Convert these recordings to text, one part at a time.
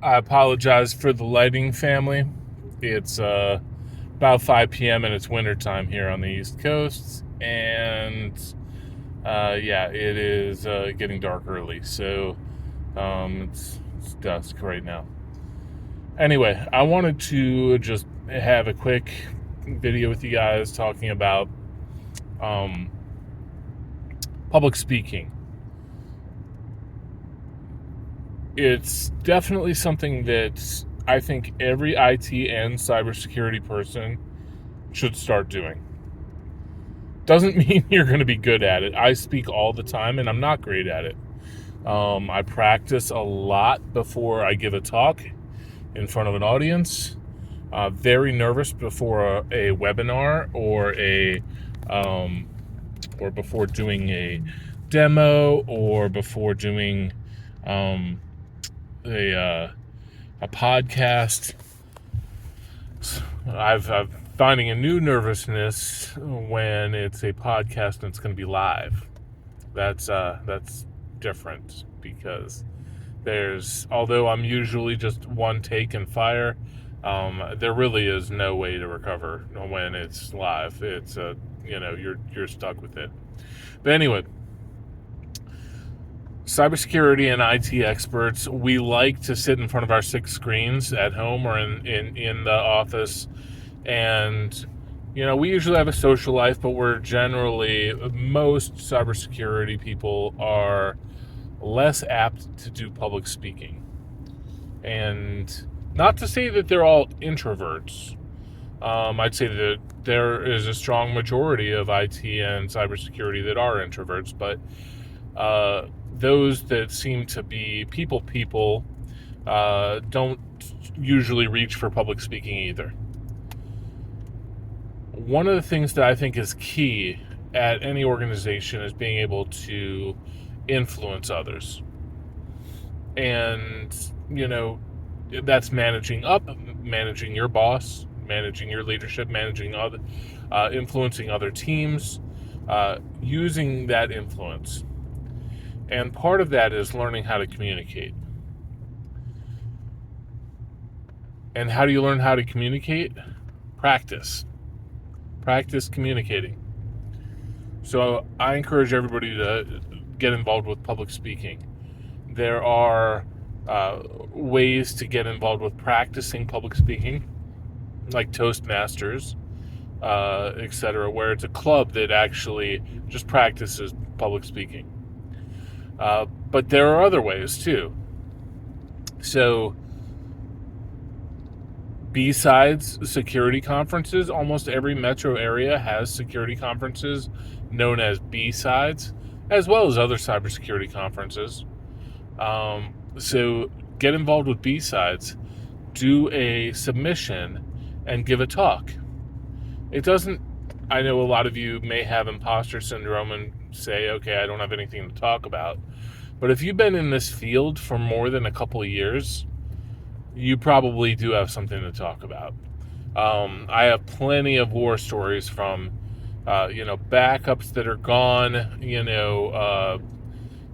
I apologize for the lighting, family. It's about 5 p.m. and it's wintertime here on the East Coast. And yeah, it is getting dark early. So it's dusk right now. Anyway, I wanted to just have a quick video with you guys talking about public speaking. It's definitely something that I think every IT and cybersecurity person should start doing. Doesn't mean you're going to be good at it. I speak all the time and I'm not great at it. I practice a lot before I give a talk in front of an audience. Very nervous before a webinar or before doing a demo or before doing a podcast. I'm finding a new when it's a podcast and it's going to be live. That's different because although I'm usually just one take and fire, there really is no way to recover when it's live. It's you're stuck with it. But anyway, cybersecurity and IT experts, we like to sit in front of our 6 screens at home or in the office, and we usually have a social life, but most cybersecurity people are less apt to do public speaking. And not to say that they're all introverts. I'd say that there is a strong majority of IT and cybersecurity that are introverts, but those that seem to be people don't usually reach for public speaking either. One of the things that I think is key at any organization is being able to influence others. And, that's managing up, managing your boss, managing your leadership, influencing other teams, using that influence. And part of that is learning how to communicate. And how do you learn how to communicate? Practice communicating. So I encourage everybody to get involved with public speaking. There are ways to get involved with practicing public speaking, like Toastmasters, etc., where it's a club that actually just practices public speaking. But there are other ways too. So BSides security conferences, almost every metro area has security conferences known as BSides, as well as other cybersecurity conferences. So get involved with BSides, do a submission, and give a talk. I know a lot of you may have imposter syndrome and say, okay, I don't have anything to talk about. But if you've been in this field for more than a couple of years, you probably do have something to talk about. I have plenty of war stories from, backups that are gone,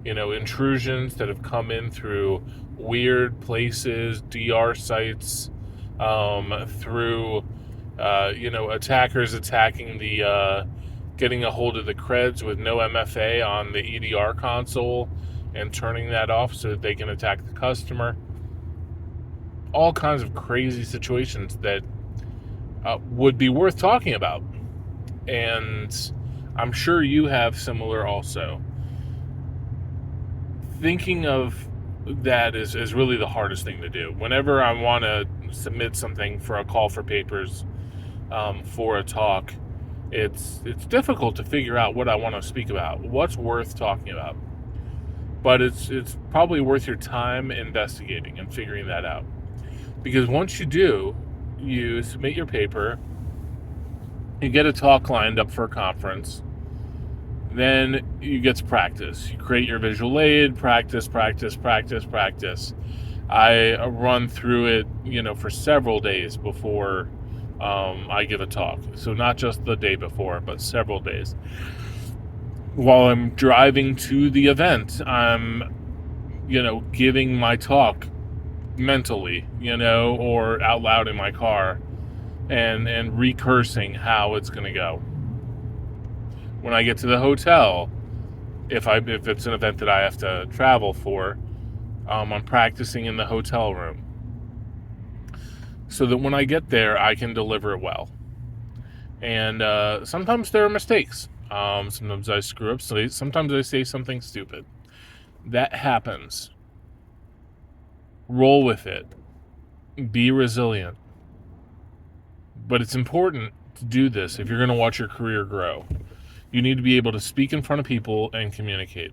intrusions that have come in through weird places, DR sites, through, attackers attacking getting a hold of the creds with no MFA on the EDR console and turning that off so that they can attack the customer. All kinds of crazy situations that would be worth talking about. And I'm sure you have similar also. Thinking of that is really the hardest thing to do. Whenever I want to submit something for a call for papers for a talk, it's difficult to figure out what I want to speak about, what's worth talking about. But it's probably worth your time investigating and figuring that out. Because once you do, you submit your paper, you get a talk lined up for a conference, then you get to practice. You create your visual aid, practice. I run through it, for several days before I give a talk. So not just the day before, but several days. While I'm driving to the event, I'm, giving my talk mentally, or out loud in my car, and recursing how it's going to go. When I get to the hotel, if it's an event that I have to travel for, I'm practicing in the hotel room, so that when I get there, I can deliver it well. And sometimes there are mistakes. Sometimes I screw up. Sometimes I say something stupid. That happens. Roll with it. Be resilient. But it's important to do this if you're going to watch your career grow. You need to be able to speak in front of people and communicate.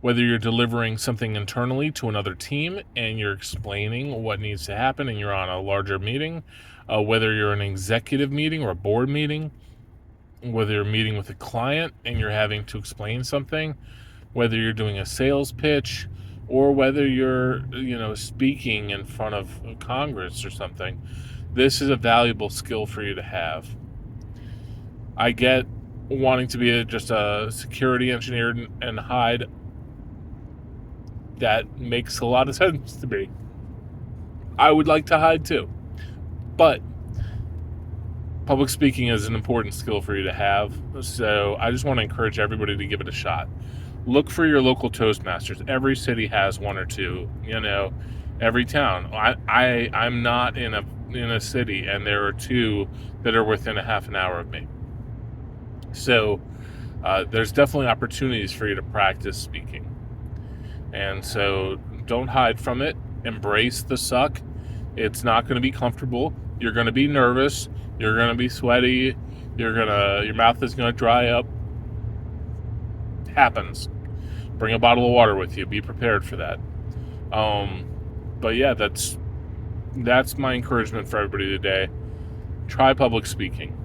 Whether you're delivering something internally to another team and you're explaining what needs to happen and you're on a larger meeting, whether you're an executive meeting or a board meeting, whether you're meeting with a client and you're having to explain something, whether you're doing a sales pitch, or whether you're, speaking in front of Congress or something, this is a valuable skill for you to have. I get wanting to be just a security engineer and hide. That makes a lot of sense to me. I would like to hide too. But public speaking is an important skill for you to have. So I just want to encourage everybody to give it a shot. Look for your local Toastmasters. Every city has one or two, every town. I'm not in a city, and there are two that are within a half an hour of me. So there's definitely opportunities for you to practice speaking. And so don't hide from it. Embrace the suck. It's not going to be comfortable. You're going to be nervous. You're going to be sweaty. Your mouth is going to dry up. It happens. Bring a bottle of water with you. Be prepared for that. But yeah, that's my encouragement for everybody today. Try public speaking.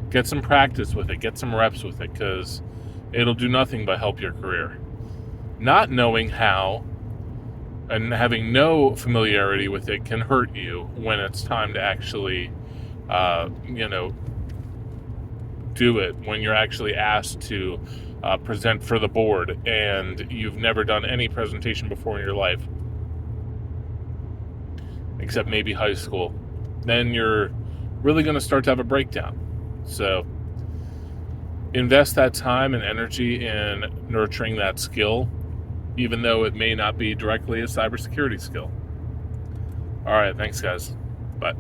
Get some practice with it. Get some reps with it, because it'll do nothing but help your career. Not knowing how and having no familiarity with it can hurt you when it's time to actually, do it. When you're actually asked to present for the board and you've never done any presentation before in your life, except maybe high school, then you're really going to start to have a breakdown. So invest that time and energy in nurturing that skill, even though it may not be directly a cybersecurity skill. All right, thanks, guys. Bye.